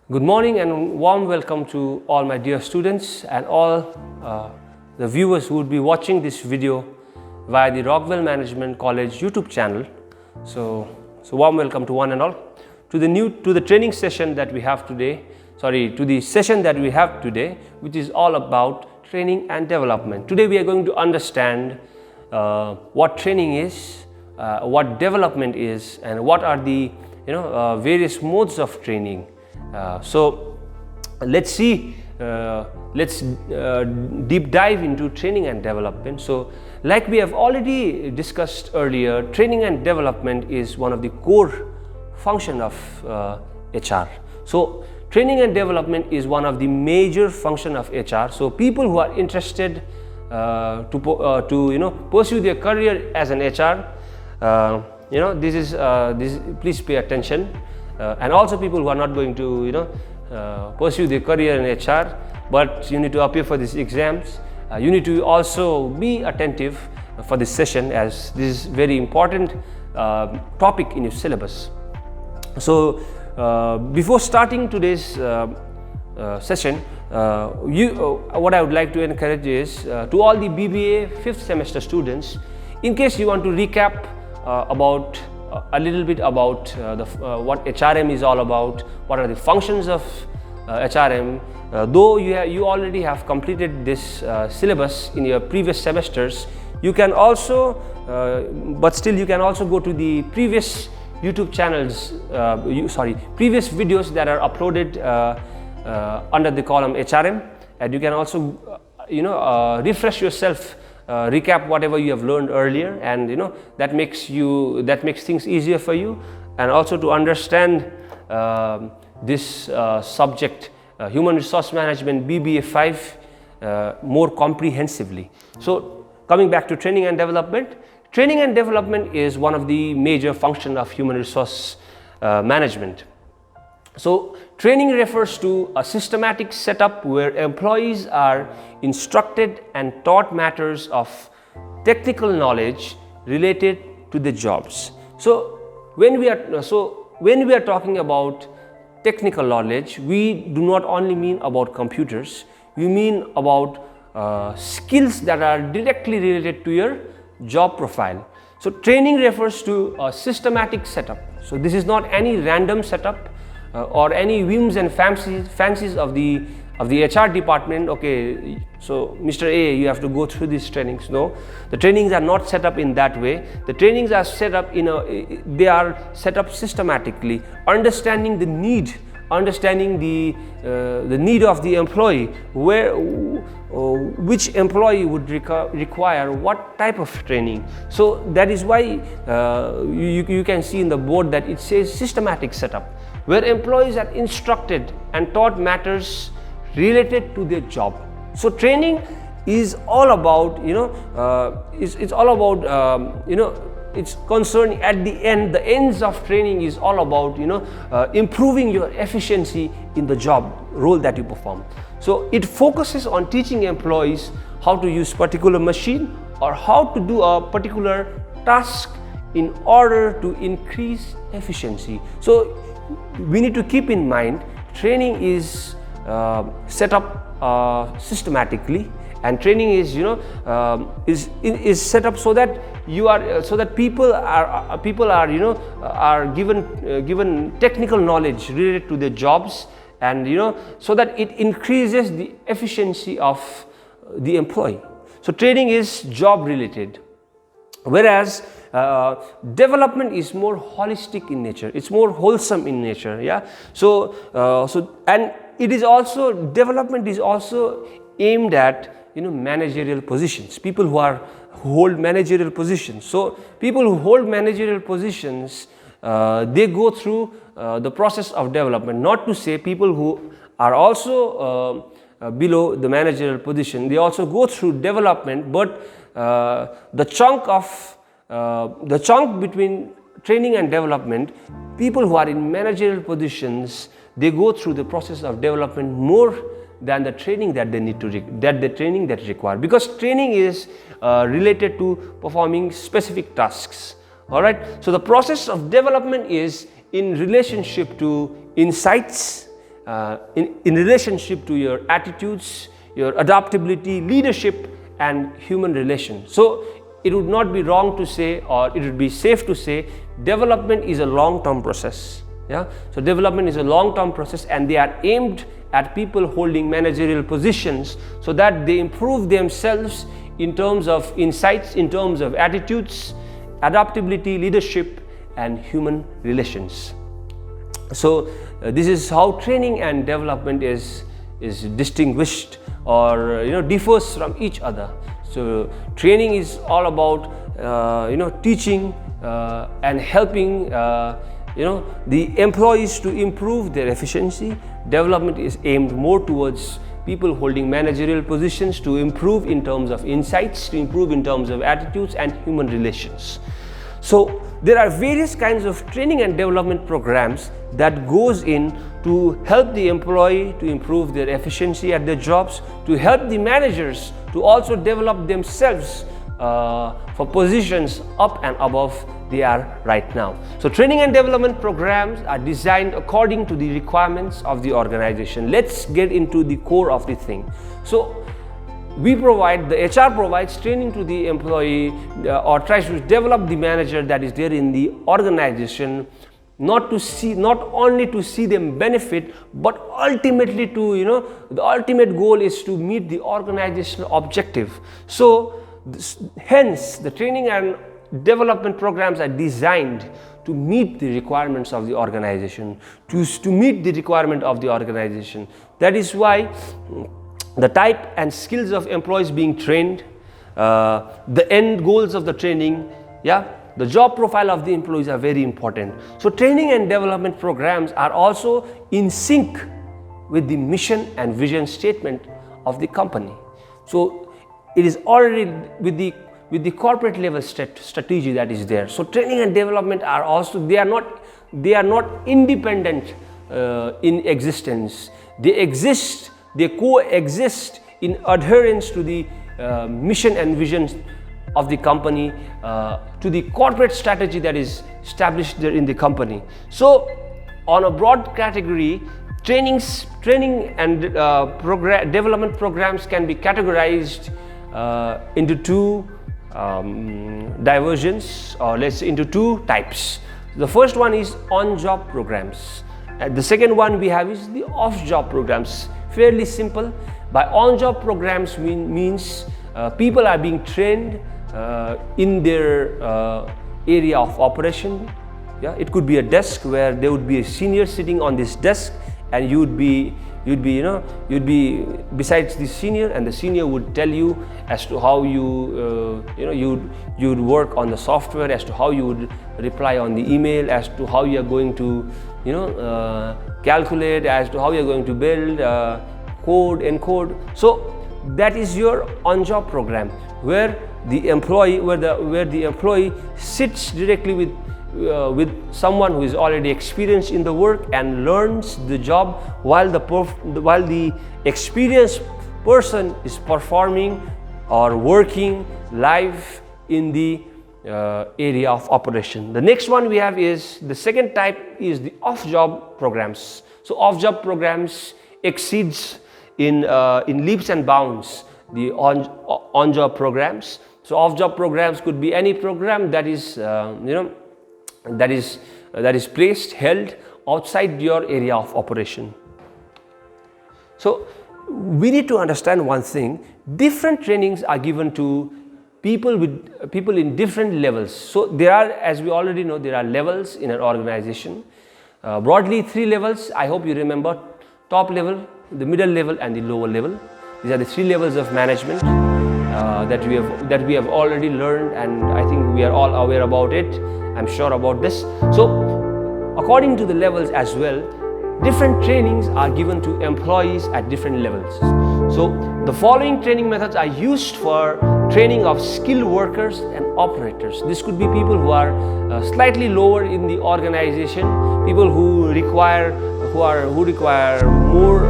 Good morning and warm welcome to all my dear students and all the viewers who would be watching this video via the Rockwell Management College YouTube channel. So warm welcome to one and all to the training session that we have today. To the session that we have today, which is all about training and development. Today we are going to understand what training is, what development is, and what are the various modes of training. So let's deep dive into training and development. So like we have already discussed earlier, training and development is one of the core function of HR. So training and development is one of the major function of HR. So people who are interested to pursue their career as an HR, please pay attention. And also people who are not going to pursue their career in HR, but you need to appear for these exams. You need to also be attentive for this session, as this is very important topic in your syllabus. So before starting today's session, what I would like to encourage is to all the BBA 5th semester students, in case you want to recap about a little bit about what HRM is all about, what are the functions of HRM. Though you already have completed this syllabus in your previous semesters, you can also, but still you can also go to the previous YouTube channels, previous videos that are uploaded under the column HRM, and you can also refresh yourself. Recap whatever you have learned earlier, and that makes things easier for you, and also to understand this subject, human resource management BBA 5 more comprehensively. So coming back to training and development is one of the major functions of human resource management. So training refers to a systematic setup where employees are instructed and taught matters of technical knowledge related to the jobs. So when we are talking about technical knowledge, we do not only mean about computers, we mean about skills that are directly related to your job profile. So training refers to a systematic setup. So this is not any random setup or any whims and fancies of the HR department. Okay, so Mr. A, you have to go through these trainings. No, the trainings are not set up in that way. The trainings are set up they are set up systematically, understanding the need of the employee, which employee would require what type of training. So that is why you can see in the board that it says systematic setup, where employees are instructed and taught matters related to their job. So training is all about it's concerned at the end. The ends of training is all about improving your efficiency in the job role that you perform. So it focuses on teaching employees how to use particular machine or how to do a particular task in order to increase efficiency. So we need to keep in mind training is set up systematically, and training is set up so that people are given technical knowledge related to their jobs, and so that it increases the efficiency of the employee. So training is job related, whereas development is more holistic in nature, it's more wholesome in nature. And it is also, development is also aimed at managerial positions, people who hold managerial positions. So people who hold managerial positions, they go through the process of development. Not to say people who are also below the managerial position, they also go through development, but the chunk between training and development, people who are in managerial positions, they go through the process of development more than the training that they need to require, because training is related to performing specific tasks. All right, so the process of development is in relationship to insights, in relationship to your attitudes, your adaptability, leadership, and human relations. So it would not be wrong to say, or it would be safe to say, development is a long-term process. Yeah, so development is a long-term process, and they are aimed at people holding managerial positions so that they improve themselves in terms of insights, in terms of attitudes, adaptability, leadership, and human relations. So this is how training and development is distinguished, or differs from each other. So training is all about teaching and helping the employees to improve their efficiency. Development is aimed more towards people holding managerial positions to improve in terms of insights, to improve in terms of attitudes and human relations. So there are various kinds of training and development programs that goes in to help the employee to improve their efficiency at their jobs, to help the managers to also develop themselves for positions up and above they are right now. So training and development programs are designed according to the requirements of the organization. Let's get into the core of the thing. So the HR provides training to the employee or tries to develop the manager that is there in the organization, not only to see them benefit, but ultimately to, the ultimate goal is to meet the organizational objective. So hence the training and development programs are designed to meet the requirements of the organization, to meet the requirement of the organization. That is why the type and skills of employees being trained, the end goals of the training, the job profile of the employees are very important. So training and development programs are also in sync with the mission and vision statement of the company. So it is already with the corporate level strategy that is there. So training and development are also, they are not independent in existence. They coexist in adherence to the mission and vision of the company, to the corporate strategy that is established there in the company. So on a broad category, training and development programs can be categorized into two diversions, or let's say into two types. The first one is on-job programs. The second one we have is the off-job programs. Fairly simple. By on-job programs means people are being trained in their area of operation. It could be a desk where there would be a senior sitting on this desk, and you'd be besides the senior, and the senior would tell you as to how you'd work on the software, as to how you would reply on the email, as to how you are going to calculate, as to how you are going to build, code, encode. So that is your on-job program, where the employee sits directly with someone who is already experienced in the work and learns the job while the experienced person is performing or working live in the area of operation. The next one we have is, the second type is the off-job programs. So off-job programs exceeds in leaps and bounds the on-job programs. So off-job programs could be any program that is that is held outside your area of operation. So we need to understand one thing: different trainings are given to people in different levels. So there are, as we already know, there are levels in an organization. Broadly 3 levels. I hope you remember: top level, the middle level, and the lower level. These are the 3 levels of management that we have already learned, and I think we are all aware about it. I'm sure about this. So according to the levels as well, different trainings are given to employees at different levels. So the following training methods are used for training of skilled workers and operators. This could be people who are slightly lower in the organization, people who require more,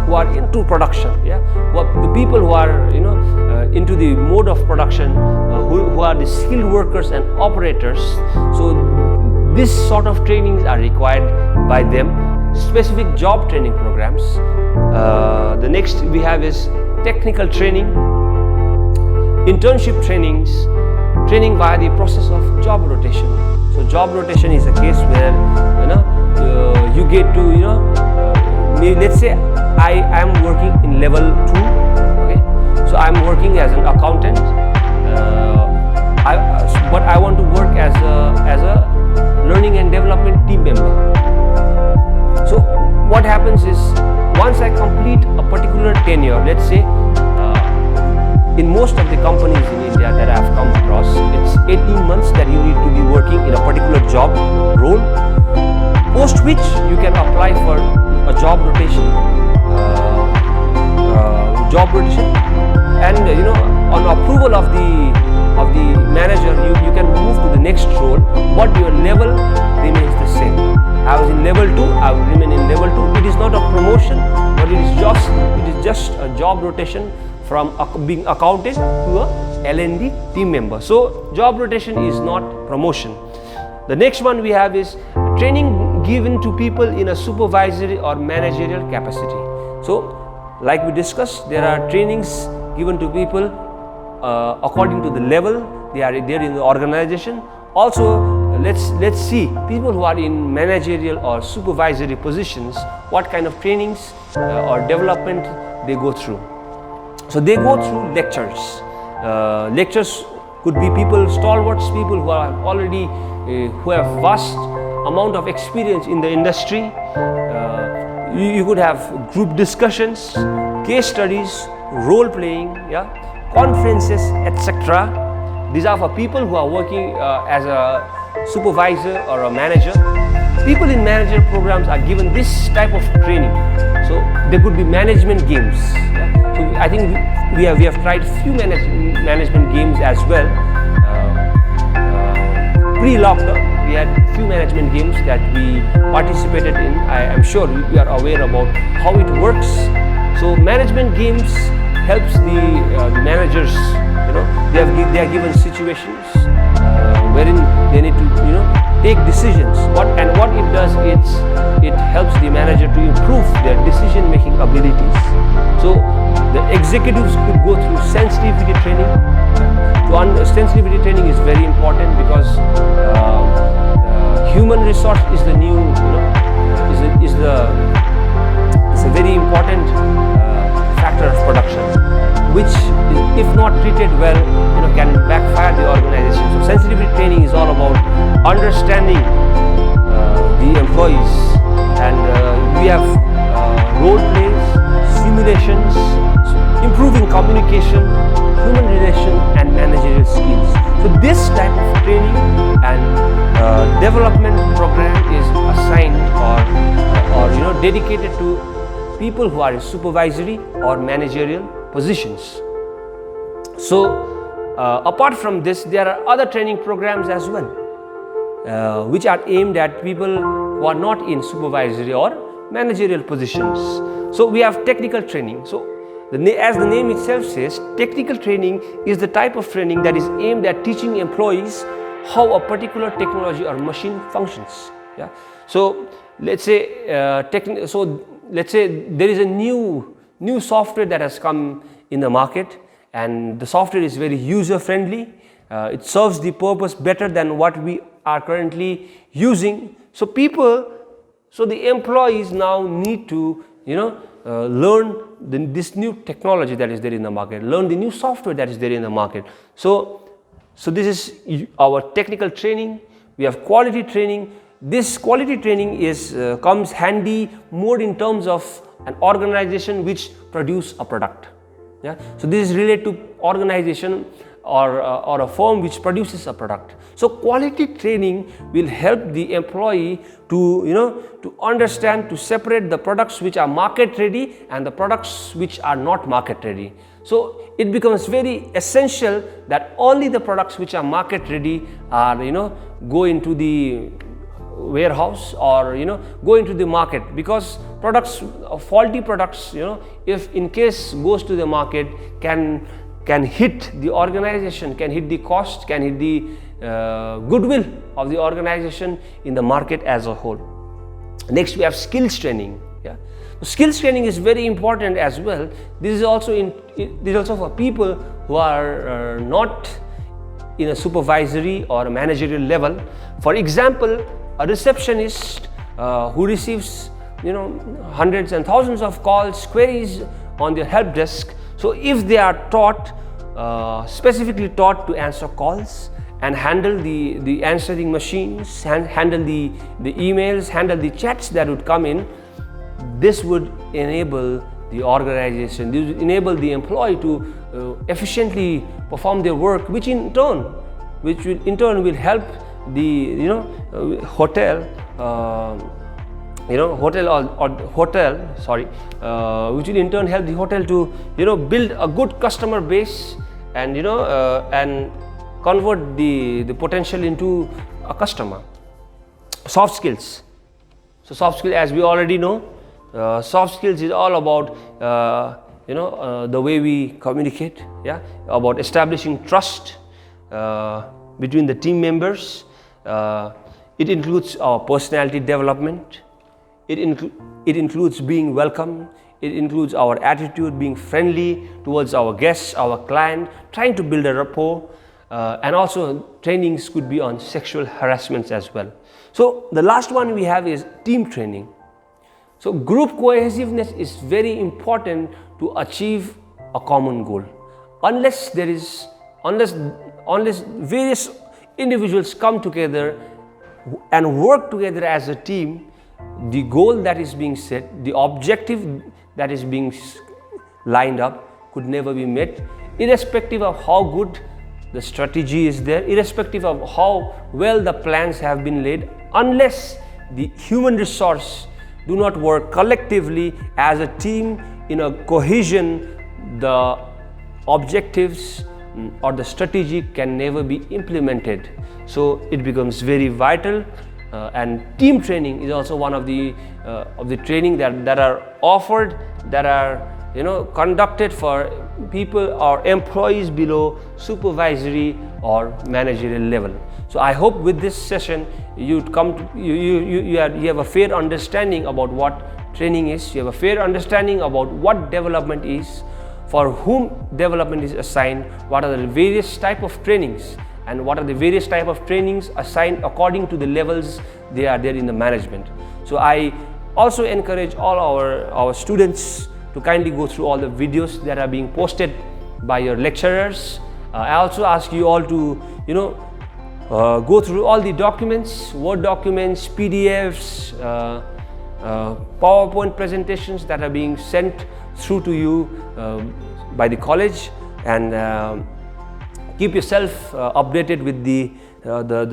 who are into production, the people who are into the mode of production, who are the skilled workers and operators. So this sort of trainings are required by them. specific job training programs. The next we have is technical training, internship trainings, training via the process of job rotation. So job rotation is a case where you get to let's say I am working in level 2. Okay, so I am working as an accountant, but I want to work as a learning and development team member. So what happens is, once I complete a particular tenure, let's say in most of the companies in India that I have come across, it's 18 months that you need to be working in a particular job role, post which you can apply for a job rotation, and on approval of the manager, you can move to the next role, but your level remains the same. I was in level 2, I will remain in level 2. It is not a promotion, but it is just a job rotation from being accountant to a L&D team member. So job rotation is not promotion. The next one we have is training given to people in a supervisory or managerial capacity. So like we discussed, there are trainings given to people according to the level they are there in the organization. Also, let's see people who are in managerial or supervisory positions, what kind of trainings or development they go through. So they go through lectures. Lectures could be people, stalwarts, people who are already who have vast amount of experience in the industry. You could have group discussions, case studies, role playing, conferences, etc. These are for people who are working as a supervisor or a manager. People in managerial programs are given this type of training. So there could be management games. So I think we have tried few management games as well. Pre-lockdown, we had few management games that we participated in. I am sure you are aware about how it works. So management games helps the managers. They are given situations wherein they need to take decisions. What it does, it helps the manager to improve their decision making abilities. So the executives could go through sensitivity training. Sensitivity training is very important because human resource is the new is a very important factor of production, which if not treated well, can backfire the organization. So sensitivity training is all about understanding the employees, and we have role plays, simulations, improving communication, human relation, and managerial skills. So this type of training and development program is assigned or dedicated to people who are in supervisory or managerial positions. So apart from this, there are other training programs as well, which are aimed at people who are not in supervisory or managerial positions. So we have technical training. So as the name itself says, technical training is the type of training that is aimed at teaching employees how a particular technology or machine functions. So let's say there is a new software that has come in the market, and the software is very user friendly. It serves the purpose better than what we are currently using. So the employees now need to learn this new technology that is there in the market, learn the new software that is there in the market. So this is our technical training. We have quality training. This quality training comes handy more in terms of an organization which produce a product. So this is related to organization or a firm which produces a product. So quality training will help the employee to understand, to separate the products which are market ready and the products which are not market ready. So it becomes very essential that only the products which are market ready are go into the warehouse or go into the market, because faulty products if in case goes to the market can hit the organization, can hit the cost, can hit the goodwill of the organization in the market as a whole. Next, we have skills training. Yeah, so skills training is very important as well. This is also for people who are not in a supervisory or a managerial level. For example, a receptionist who receives hundreds and thousands of calls, queries on their help desk. So if they are taught, specifically taught to answer calls and handle the answering machines, handle the emails, handle the chats that would come in, this would enable the organization, this would enable the employee to efficiently perform their work, which in turn will help the hotel which will in turn help the hotel to build a good customer base and and convert the potential into a customer. Soft skills. So soft skills, as we already know, soft skills is all about the way we communicate, about establishing trust between the team members. It includes our personality development. It includes being welcome. It includes our attitude, being friendly towards our guests, our client, trying to build a rapport. And also trainings could be on sexual harassments as well. So the last one we have is team training. So group cohesiveness is very important to achieve a common goal. Unless various individuals come together and work together as a team, the goal that is being set, the objective that is being lined up could never be met, irrespective of how good the strategy is there, irrespective of how well the plans have been laid. Unless the human resource do not work collectively as a team in a cohesion, the objectives or the strategy can never be implemented. So it becomes very vital, and team training is also one of the training that are offered, that are conducted for people or employees below supervisory or managerial level. So I hope with this session you have a fair understanding about what training is. You have a fair understanding about what development is, for whom development is assigned, what are the various type of trainings, and what are the various type of trainings assigned according to the levels they are there in the management. So I also encourage all our students to kindly go through all the videos that are being posted by your lecturers. I also ask you all to go through all the documents, Word documents, PDFs, PowerPoint presentations that are being sent through to you by the college, and keep yourself updated with the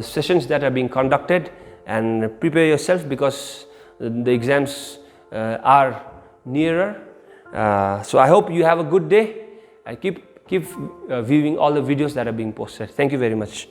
sessions that are being conducted, and prepare yourself, because the exams are nearer. So I hope you have a good day. I keep viewing all the videos that are being posted. Thank you very much.